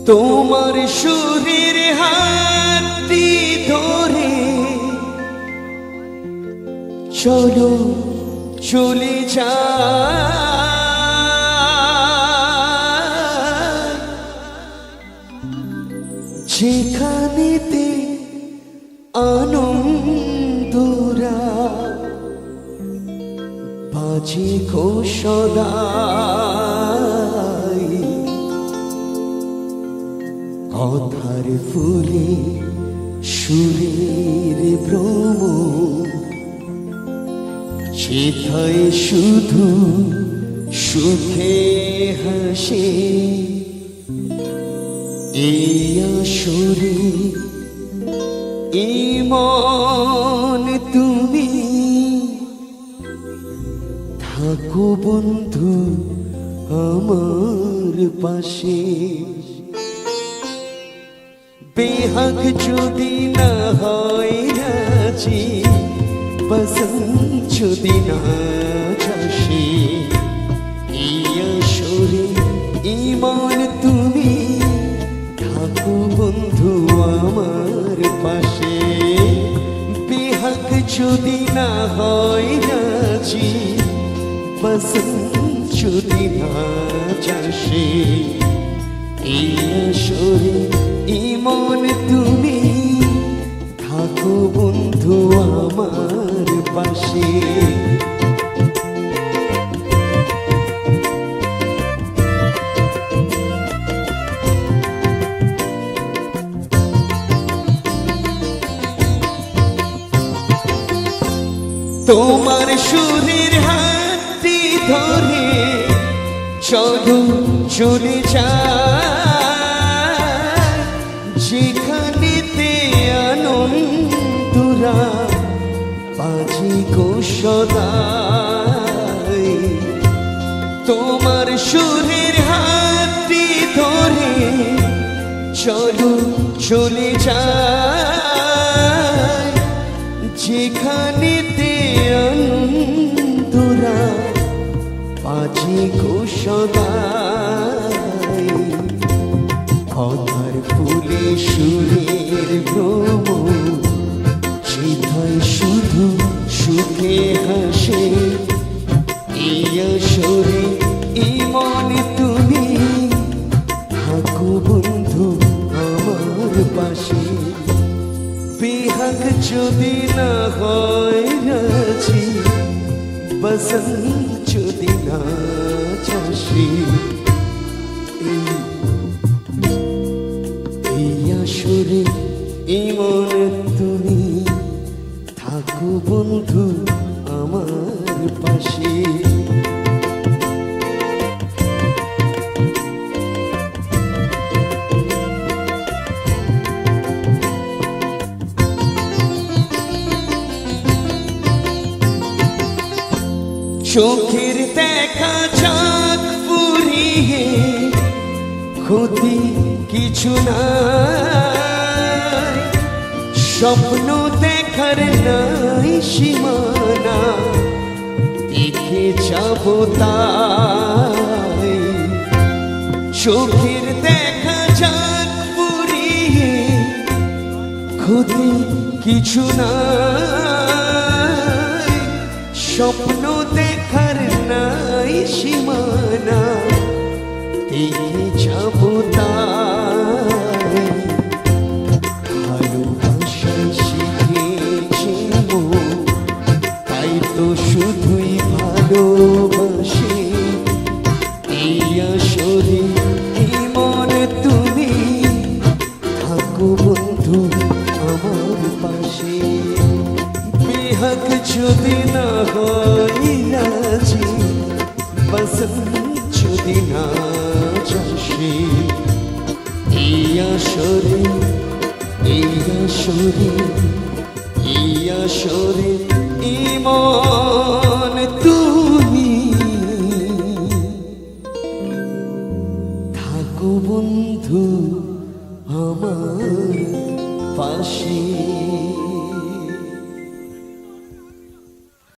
তোমার সুরের হাতটি ধরে চলো চলে যাই যেখানেতে আনন্দরা বাজে গো সদাই কথার ফুলে সুরের ভ্রম সেথায় শুধু সুখে হাসে এই আসরে এই মন তুমি থাকো বন্ধু আমার পাশে বেহাগ যদি না হয় রাজি বসন্ত যদি না চাষে এই আসরে ইমান তুমি থাকো বন্ধু আমার পাশে বেহাগ যদি না হয় রাজি বসন্ত যদি না চাষে এই আসরে ইমন তুমি থাকো বন্ধু আমার পাশে তোমার সুরের হাতটি ধরে চলো চলে যায় যেখানেতে আনন্দরা বাজে গো সদাই তোমার সুরের হাতটি ধরে চলো চলে যায় যেখানেতে আনন্দরা বাজে গো সদাই কথার ফুলে সুরের ভ্রম সেথায় শুধু সুখে হাসে এই আসরে এই মনে তুমি থাকো বন্ধু আমার পাশে বেহাগ যদি না হয় রাজি বসন্ত যদি না চাষে এই আসরে ইমন তুমি থাকো বন্ধু আমার পাশে চোখের দেখা চাক পুরিয়ে ক্ষতি কিছু নাই স্বপ্ন দেখার নাই সীমানা দেখে যাব তাই চোখের দেখা চাক পুরিয়ে ক্ষতি কিছু নাই স্বপ্ন দেখার নাই সীমানা দেখে যাব তাই ভালোবাসায় শিখেছি তাই তো শুধুই ভালোবাসি এই আসরে এই মনে তুমি থাকো বন্ধু আমার পাশে বেহাগ যদি না হয় রাজি বসন্ত যদি না চাষে এই আসরে